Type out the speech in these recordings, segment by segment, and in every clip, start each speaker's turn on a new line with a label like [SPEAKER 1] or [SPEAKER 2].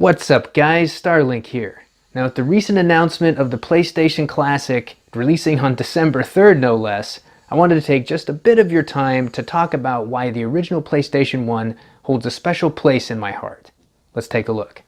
[SPEAKER 1] What's up guys, Starlink here. Now with the recent announcement of the PlayStation Classic releasing on December 3rd no less, I wanted to take just a bit of your time to talk about why the original PlayStation 1 holds a special place in my heart. Let's take a look.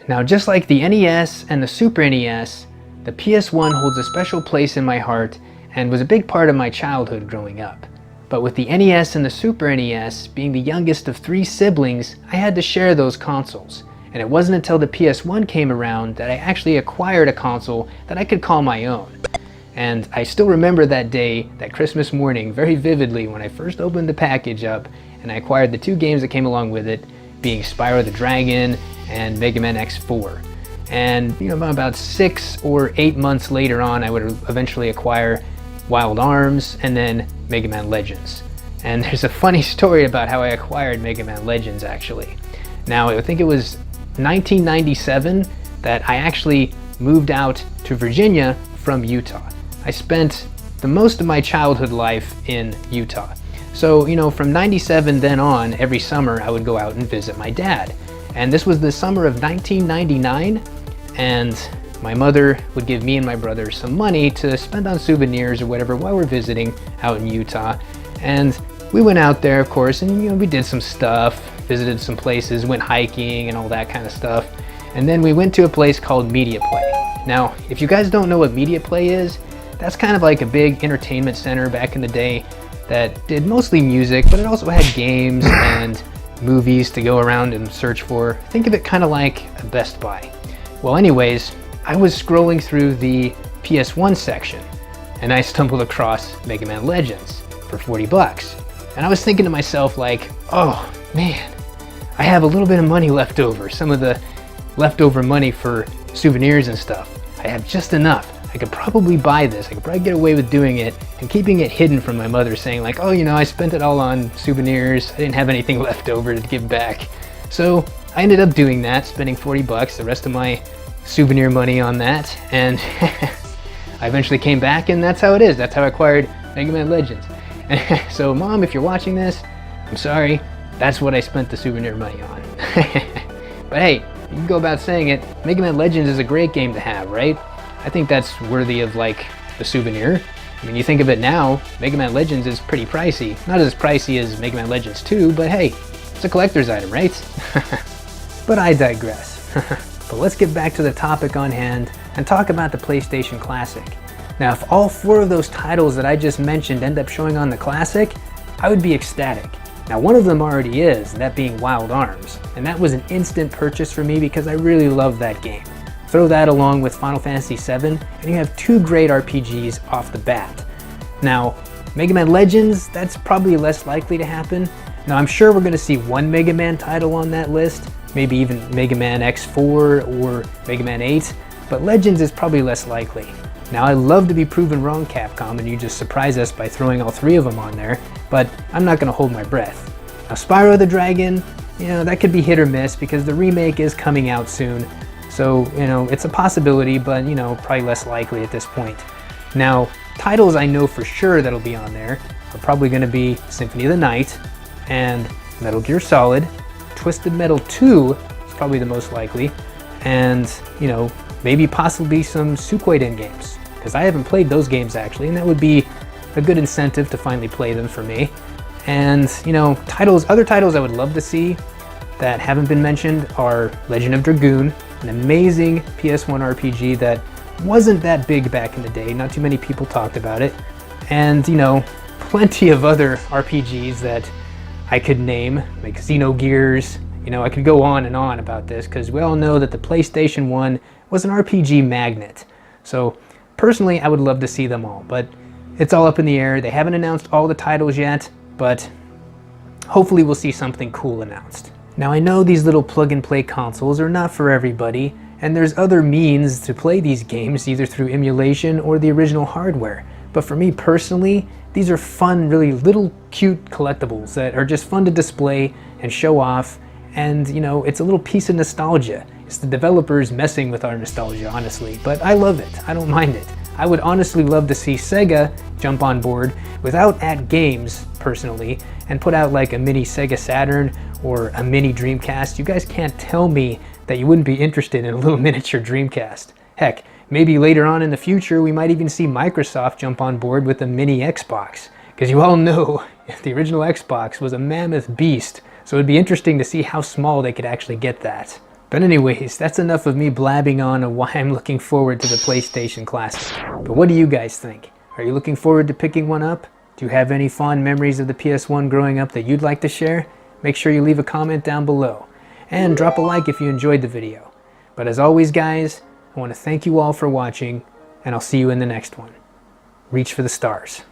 [SPEAKER 1] Now just like the NES and the Super NES, the PS1 holds a special place in my heart and was a big part of my childhood growing up. But with the NES and the Super NES being the youngest of 3 siblings, I had to share those consoles. And it wasn't until the PS1 came around that I actually acquired a console that I could call my own. And I still remember that day, that Christmas morning, very vividly when I first opened the package up and I acquired the 2 games that came along with it, being Spyro the Dragon and Mega Man X4. And about 6 or 8 months later on, I would eventually acquire Wild Arms and then Mega Man Legends. And there's a funny story about how I acquired Mega Man Legends actually. Now I think it was 1997 that I actually moved out to Virginia from Utah. I spent the most of my childhood life in Utah. So from 97 then on, every summer I would go out and visit my dad. And this was the summer of 1999, and my mother would give me and my brother some money to spend on souvenirs or whatever while we're visiting out in Utah. And we went out there, of course, and we did some stuff, visited some places, went hiking and all that kind of stuff. And then we went to a place called Media Play. Now, if you guys don't know what Media Play is, that's kind of like a big entertainment center back in the day that did mostly music, but it also had games and movies to go around and search for. Think of it kind of like a Best Buy. Well, anyways, I was scrolling through the PS1 section and I stumbled across Mega Man Legends for 40 bucks. And I was thinking to myself like, oh man, I have a little bit of money left over, some of the leftover money for souvenirs and stuff. I have just enough. I could probably buy this. I could probably get away with doing it and keeping it hidden from my mother, saying like, oh, I spent it all on souvenirs. I didn't have anything left over to give back. So I ended up doing that, spending 40 bucks, the rest of my souvenir money on that. And I eventually came back, and that's how it is. That's how I acquired Mega Man Legends. So Mom, if you're watching this, I'm sorry. That's what I spent the souvenir money on. But hey, you can go about saying it. Mega Man Legends is a great game to have, right? I think that's worthy of like the souvenir. I mean, you think of it now, Mega Man Legends is pretty pricey. Not as pricey as Mega Man Legends 2, but hey, it's a collector's item, right? But I digress. But let's get back to the topic on hand and talk about the PlayStation Classic. Now, if all 4 of those titles that I just mentioned end up showing on the Classic, I would be ecstatic. Now, one of them already is, that being Wild Arms, and that was an instant purchase for me because I really love that game. Throw that along with Final Fantasy VII, and you have 2 great RPGs off the bat. Now, Mega Man Legends, that's probably less likely to happen. Now, I'm sure we're going to see one Mega Man title on that list, maybe even Mega Man X4 or Mega Man 8, but Legends is probably less likely. Now, I'd love to be proven wrong, Capcom, and you just surprise us by throwing all 3 of them on there, but I'm not going to hold my breath. Now, Spyro the Dragon, that could be hit or miss because the remake is coming out soon. So, it's a possibility, but, probably less likely at this point. Now, titles I know for sure that'll be on there are probably going to be Symphony of the Night and Metal Gear Solid. Twisted Metal 2 is probably the most likely. And, maybe possibly some Suikoden games, because I haven't played those games actually, and that would be a good incentive to finally play them for me. And, other titles I would love to see that haven't been mentioned are Legend of Dragoon, an amazing PS1 RPG that wasn't that big back in the day. Not too many people talked about it. And, plenty of other RPGs that I could name, like Xenogears. I could go on and on about this because we all know that the PlayStation 1 was an RPG magnet. So personally, I would love to see them all, but it's all up in the air. They haven't announced all the titles yet, but hopefully we'll see something cool announced. Now, I know these little plug-and-play consoles are not for everybody, and there's other means to play these games, either through emulation or the original hardware. But for me personally, these are fun, really little cute collectibles that are just fun to display and show off, and it's a little piece of nostalgia. It's the developers messing with our nostalgia, honestly, but I love it. I don't mind it. I would honestly love to see Sega jump on board without at games, personally, and put out like a mini Sega Saturn or a mini Dreamcast. You guys can't tell me that you wouldn't be interested in a little miniature Dreamcast. Heck, maybe later on in the future we might even see Microsoft jump on board with a mini Xbox. Because you all know the original Xbox was a mammoth beast, so it'd be interesting to see how small they could actually get that. But anyways, that's enough of me blabbing on why I'm looking forward to the PlayStation Classic. But what do you guys think? Are you looking forward to picking one up? Do you have any fond memories of the PS1 growing up that you'd like to share? Make sure you leave a comment down below. And drop a like if you enjoyed the video. But as always guys, I want to thank you all for watching, and I'll see you in the next one. Reach for the stars.